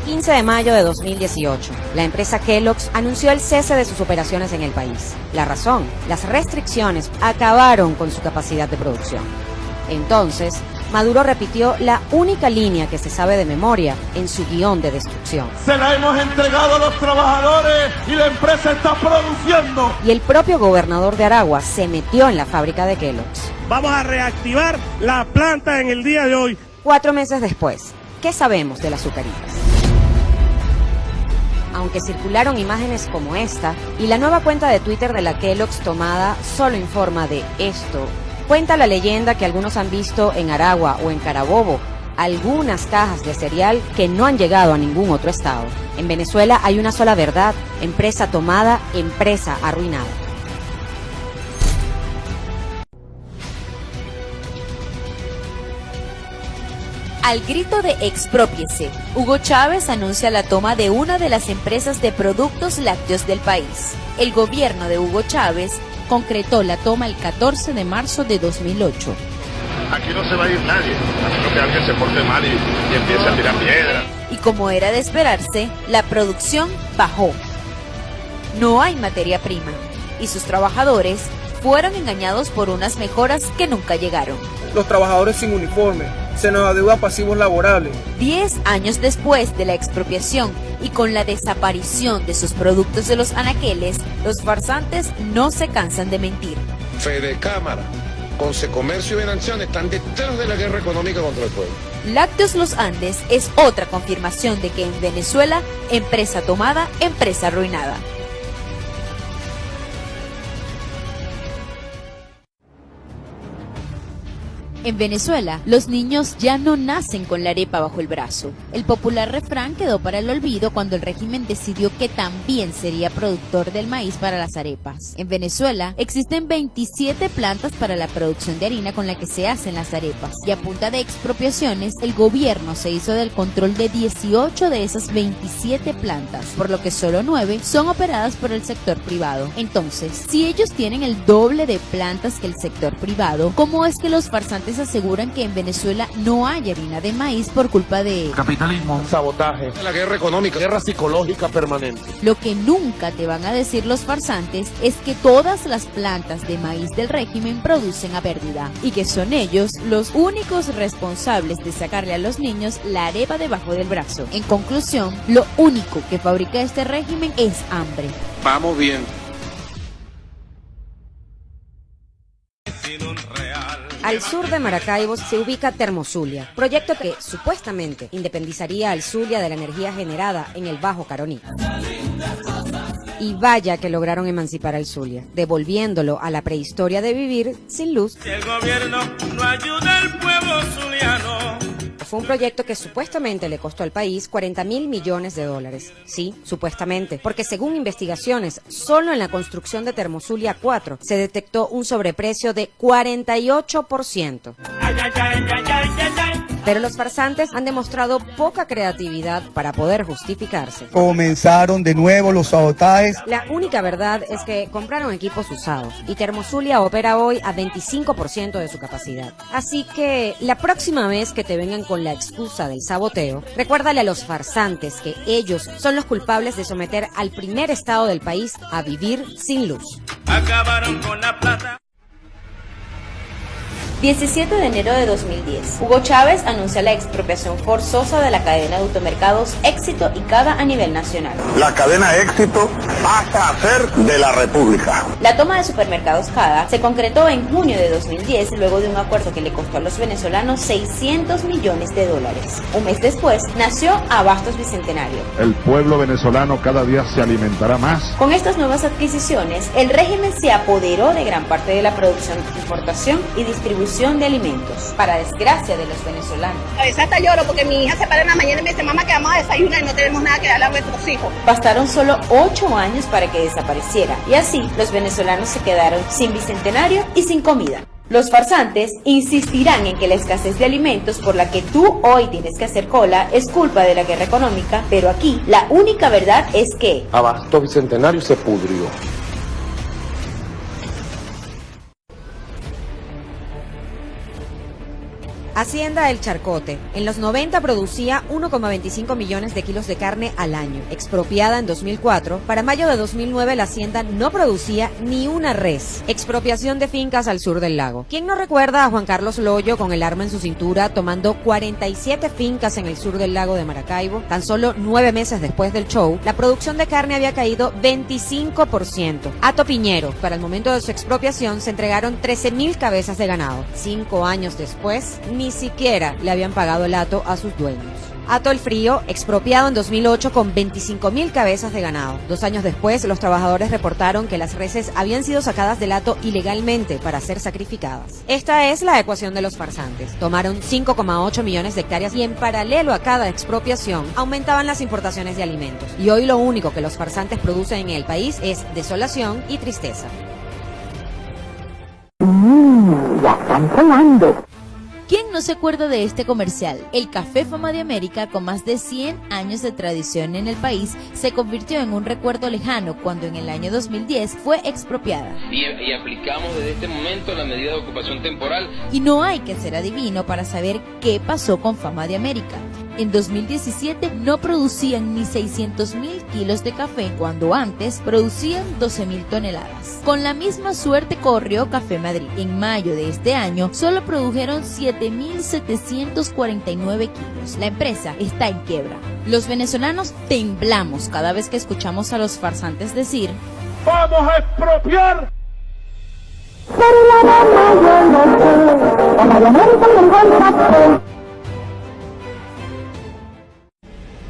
15 de mayo de 2018, la empresa Kellogg's anunció el cese de sus operaciones en el país. La razón, las restricciones acabaron con su capacidad de producción. Entonces, Maduro repitió la única línea que se sabe de memoria en su guión de destrucción. Se la hemos entregado a los trabajadores y la empresa está produciendo. Y el propio gobernador de Aragua se metió en la fábrica de Kellogg's. Vamos a reactivar la planta en el día de hoy. 4 meses después, ¿qué sabemos de las azucaritas? Aunque circularon imágenes como esta, y la nueva cuenta de Twitter de la Kellogg's tomada solo informa de esto, cuenta la leyenda que algunos han visto en Aragua o en Carabobo algunas cajas de cereal que no han llegado a ningún otro estado. En Venezuela hay una sola verdad: empresa tomada, empresa arruinada. Al grito de exprópiese, Hugo Chávez anuncia la toma de una de las empresas de productos lácteos del país. El gobierno de Hugo Chávez concretó la toma el 14 de marzo de 2008. Aquí no se va a ir nadie, a menos que alguien se porte mal y empiece a tirar piedras. Y como era de esperarse, la producción bajó. No hay materia prima, y sus trabajadores fueron engañados por unas mejoras que nunca llegaron. Los trabajadores sin uniforme, se nos adeuda pasivos laborables. 10 años después de la expropiación y con la desaparición de sus productos de los anaqueles, los farsantes no se cansan de mentir. Fedecámara, Consecomercio y Venanción están detrás de la guerra económica contra el pueblo. Lácteos Los Andes es otra confirmación de que en Venezuela, empresa tomada, empresa arruinada. En Venezuela, los niños ya no nacen con la arepa bajo el brazo. El popular refrán quedó para el olvido cuando el régimen decidió que también sería productor del maíz para las arepas. En Venezuela, existen 27 plantas para la producción de harina con la que se hacen las arepas. Y a punta de expropiaciones, el gobierno se hizo del control de 18 de esas 27 plantas, por lo que solo 9 son operadas por el sector privado. Entonces, si ellos tienen el doble de plantas que el sector privado, ¿cómo es que los farsantes aseguran que en Venezuela no hay harina de maíz por culpa de Capitalismo, sabotaje, la guerra económica, guerra psicológica permanente? Lo que nunca te van a decir los farsantes es que todas las plantas de maíz del régimen producen a pérdida y que son ellos los únicos responsables de sacarle a los niños la arepa debajo del brazo. En conclusión, lo único que fabrica este régimen es hambre. Vamos bien. Al sur de Maracaibo se ubica Termozulia, proyecto que supuestamente independizaría al Zulia de la energía generada en el Bajo Caroní. Y vaya que lograron emancipar al Zulia, devolviéndolo a la prehistoria de vivir sin luz. Si el gobierno no ayuda al pueblo zuliano. Fue un proyecto que supuestamente le costó al país 40.000 millones de dólares. Sí, supuestamente, porque según investigaciones, solo en la construcción de Termozulia 4 se detectó un sobreprecio de 48%. Pero los farsantes han demostrado poca creatividad para poder justificarse. Comenzaron de nuevo los sabotajes. La única verdad es que compraron equipos usados y Termozulia opera hoy a 25% de su capacidad. Así que la próxima vez que te vengan con la excusa del saboteo, recuérdale a los farsantes que ellos son los culpables de someter al primer estado del país a vivir sin luz. Acabaron con la plata. 17 de enero de 2010, Hugo Chávez anuncia la expropiación forzosa de la cadena de automercados Éxito y Cada a nivel nacional. La cadena Éxito pasa a ser de la República. La toma de supermercados Cada se concretó en junio de 2010 luego de un acuerdo que le costó a los venezolanos 600 millones de dólares. Un mes después, nació Abastos Bicentenario. El pueblo venezolano cada día se alimentará más. Con estas nuevas adquisiciones, el régimen se apoderó de gran parte de la producción, importación y distribución de alimentos, para desgracia de los venezolanos. A veces hasta lloro porque mi hija se para en la mañana y me dice: mamá, que vamos a desayunar y no tenemos nada que darle a nuestros hijos. Bastaron solo 8 años para que desapareciera, y así los venezolanos se quedaron sin bicentenario y sin comida. Los farsantes insistirán en que la escasez de alimentos por la que tú hoy tienes que hacer cola es culpa de la guerra económica, pero aquí la única verdad es que Abastos Bicentenario se pudrió. Hacienda El Charcote. En los 90 producía 1,25 millones de kilos de carne al año. Expropiada en 2004, para mayo de 2009 la hacienda no producía ni una res. Expropiación de fincas al sur del lago. ¿Quién no recuerda a Juan Carlos Loyo con el arma en su cintura tomando 47 fincas en el sur del lago de Maracaibo? Tan solo 9 meses después del show, la producción de carne había caído 25%. Hato Piñero. Para el momento de su expropiación se entregaron 13.000 cabezas de ganado. 5 años después, ni siquiera le habían pagado el hato a sus dueños. Hato el Frío, expropiado en 2008 con 25.000 cabezas de ganado. 2 años después, los trabajadores reportaron que las reses habían sido sacadas del hato ilegalmente para ser sacrificadas. Esta es la ecuación de los farsantes. Tomaron 5,8 millones de hectáreas y en paralelo a cada expropiación aumentaban las importaciones de alimentos. Y hoy lo único que los farsantes producen en el país es desolación y tristeza. Ya están sonando. ¿Quién no se acuerda de este comercial? El Café Fama de América, con más de 100 años de tradición en el país, se convirtió en un recuerdo lejano cuando en el año 2010 fue expropiada. Y aplicamos desde este momento la medida de ocupación temporal. Y no hay que ser adivino para saber qué pasó con Fama de América. En 2017 no producían ni 600.000 kilos de café, cuando antes producían 12.000 toneladas. Con la misma suerte corrió Café Madrid. En mayo de este año solo produjeron 7.749 kilos. La empresa está en quiebra. Los venezolanos temblamos cada vez que escuchamos a los farsantes decir: ¡vamos a expropiar!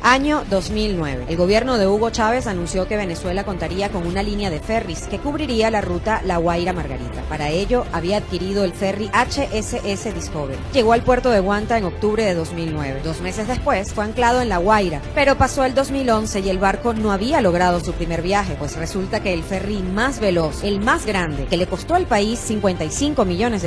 Año 2009. El gobierno de Hugo Chávez anunció que Venezuela contaría con una línea de ferries que cubriría la ruta La Guaira-Margarita. Para ello, había adquirido el ferry HSS Discovery. Llegó al puerto de Guanta en octubre de 2009. 2 meses después, fue anclado en La Guaira, pero pasó el 2011 y el barco no había logrado su primer viaje, pues resulta que el ferry más veloz, el más grande, que le costó al país $55 millones,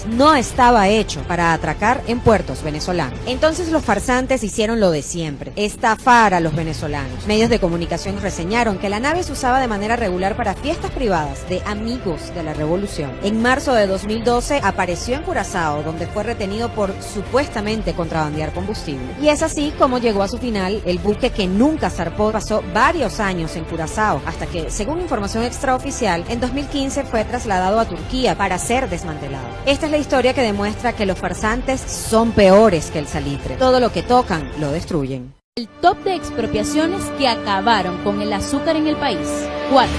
no estaba hecho para atracar en puertos venezolanos. Entonces los farsantes hicieron lo de siempre: estafar a los venezolanos. Medios de comunicación reseñaron que la nave se usaba de manera regular para fiestas privadas de amigos de la revolución. En marzo de 2012 apareció en Curazao, donde fue retenido por supuestamente contrabandear combustible. Y es así como llegó a su final. El buque, que nunca zarpó, pasó varios años en Curazao, hasta que, según información extraoficial, en 2015 fue trasladado a Turquía para ser desmantelado. Esta es la historia que demuestra que los farsantes son peores que el salitre. Todo lo que tocan lo destruyen. El top de expropiaciones que acabaron con el azúcar en el país. 4.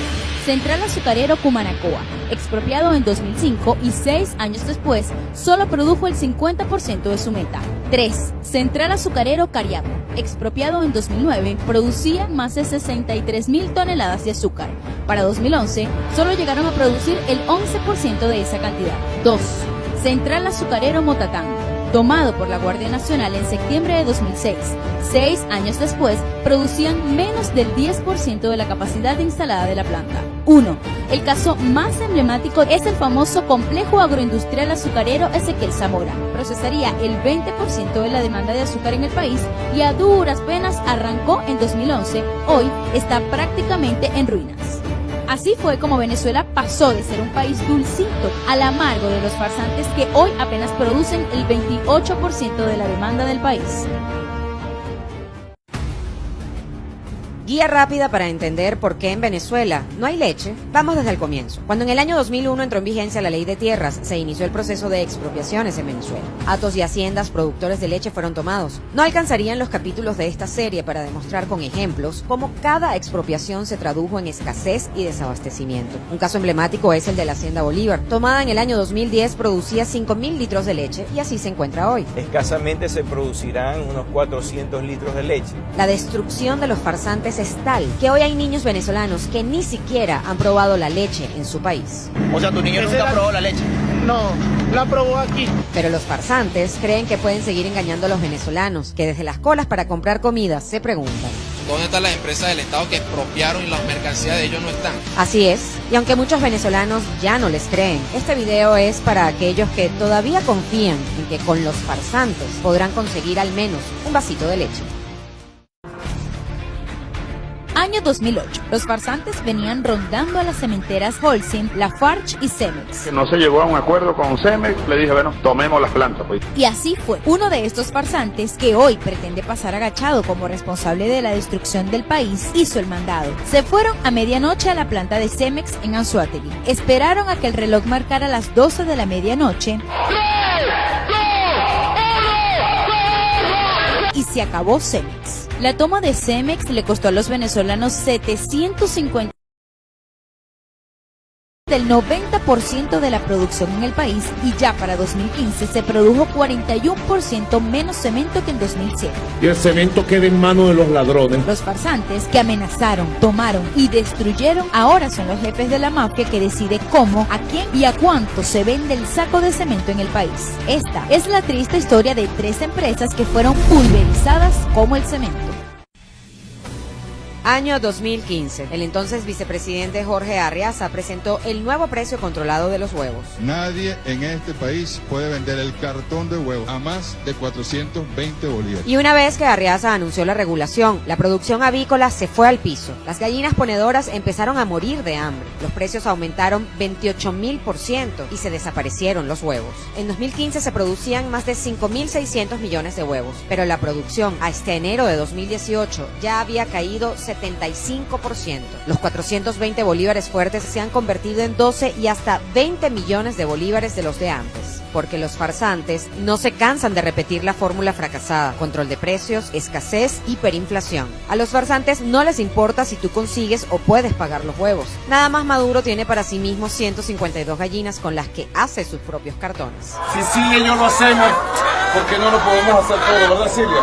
Central Azucarero Cumanacoa, expropiado en 2005 y 6 años después, solo produjo el 50% de su meta. 3. Central Azucarero Cariaco, expropiado en 2009, producía más de 63.000 toneladas de azúcar. Para 2011, solo llegaron a producir el 11% de esa cantidad. 2. Central Azucarero Motatán, tomado por la Guardia Nacional en septiembre de 2006. 6 años después, producían menos del 10% de la capacidad instalada de la planta. 1. El caso más emblemático es el famoso Complejo Agroindustrial Azucarero Ezequiel Zamora. Procesaría el 20% de la demanda de azúcar en el país y a duras penas arrancó en 2011. Hoy está prácticamente en ruinas. Así fue como Venezuela pasó de ser un país dulcito al amargo de los farsantes que hoy apenas producen el 28% de la demanda del país. Guía rápida para entender por qué en Venezuela no hay leche. Vamos desde el comienzo. Cuando en el año 2001 entró en vigencia la Ley de Tierras, se inició el proceso de expropiaciones en Venezuela. Hatos y haciendas productores de leche fueron tomados. No alcanzarían los capítulos de esta serie para demostrar con ejemplos cómo cada expropiación se tradujo en escasez y desabastecimiento. Un caso emblemático es el de la Hacienda Bolívar. Tomada en el año 2010, producía 5.000 litros de leche y así se encuentra hoy. Escasamente se producirán unos 400 litros de leche. La destrucción de los farsantes es tal que hoy hay niños venezolanos que ni siquiera han probado la leche en su país. O sea, tu niño nunca probó la leche. No, la probó aquí. Pero los farsantes creen que pueden seguir engañando a los venezolanos, que desde las colas para comprar comida se preguntan: ¿dónde están las empresas del Estado que expropiaron y las mercancías de ellos no están? Así es, y aunque muchos venezolanos ya no les creen, este video es para aquellos que todavía confían en que con los farsantes podrán conseguir al menos un vasito de leche. Año Año 2008. Los farsantes venían rondando a las cementeras Holcim, Lafarge y Cemex. Que no se llegó a un acuerdo con Cemex, le dije, bueno, tomemos las plantas, pues. Y así fue. Uno de estos farsantes, que hoy pretende pasar agachado como responsable de la destrucción del país, hizo el mandado. Se fueron a medianoche a la planta de Cemex en Anzoátegui. Esperaron a que el reloj marcara las 12 de la medianoche. Y se acabó Cemex. La toma de Cemex le costó a los venezolanos 750 del 90% de la producción en el país, y ya para 2015 se produjo 41% menos cemento que en 2007. Y el cemento queda en manos de los ladrones. Los farsantes que amenazaron, tomaron y destruyeron ahora son los jefes de la mafia que decide cómo, a quién y a cuánto se vende el saco de cemento en el país. Esta es la triste historia de 3 empresas que fueron pulverizadas como el cemento. Año 2015. El entonces vicepresidente Jorge Arriaza presentó el nuevo precio controlado de los huevos. Nadie en este país puede vender el cartón de huevos a más de 420 bolívares. Y una vez que Arriaza anunció la regulación, la producción avícola se fue al piso. Las gallinas ponedoras empezaron a morir de hambre. Los precios aumentaron 28.000% y se desaparecieron los huevos. En 2015 se producían más de 5.600 millones de huevos, pero la producción hasta enero de 2018 ya había caído 75%. Los 420 bolívares fuertes se han convertido en 12 y hasta 20 millones de bolívares de los de antes, porque los farsantes no se cansan de repetir la fórmula fracasada: control de precios, escasez, hiperinflación. A los farsantes no les importa si tú consigues o puedes pagar los huevos. Nada más Maduro tiene para sí mismo 152 gallinas con las que hace sus propios cartones. Si ellos lo hacemos, ¿por qué no lo podemos hacer todo, verdad, Silvia?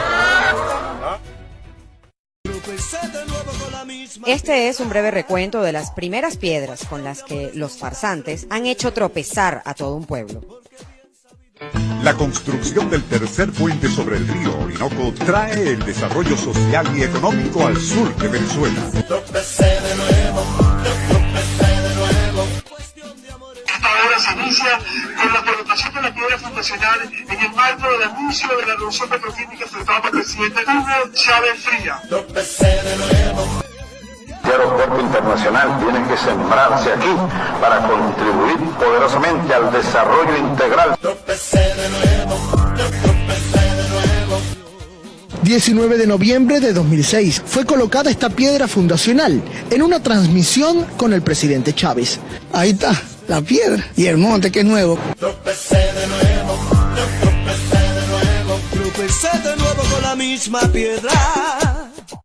Este es un breve recuento de las primeras piedras con las que los farsantes han hecho tropezar a todo un pueblo. La construcción del tercer puente sobre el río Orinoco trae el desarrollo social y económico al sur de Venezuela. Tropecé de nuevo. Esta obra se inicia con la colocación de la piedra fundacional en el marco del anuncio de la revolución petroquímica efectuada por el presidente Hugo Chávez Fría. Tropecé de nuevo. El aeropuerto internacional tiene que sembrarse aquí para contribuir poderosamente al desarrollo integral. 19 de noviembre de 2006 fue colocada esta piedra fundacional en una transmisión con el presidente Chávez. Ahí está la piedra y el monte que es nuevo. Tropecé de nuevo con la misma piedra.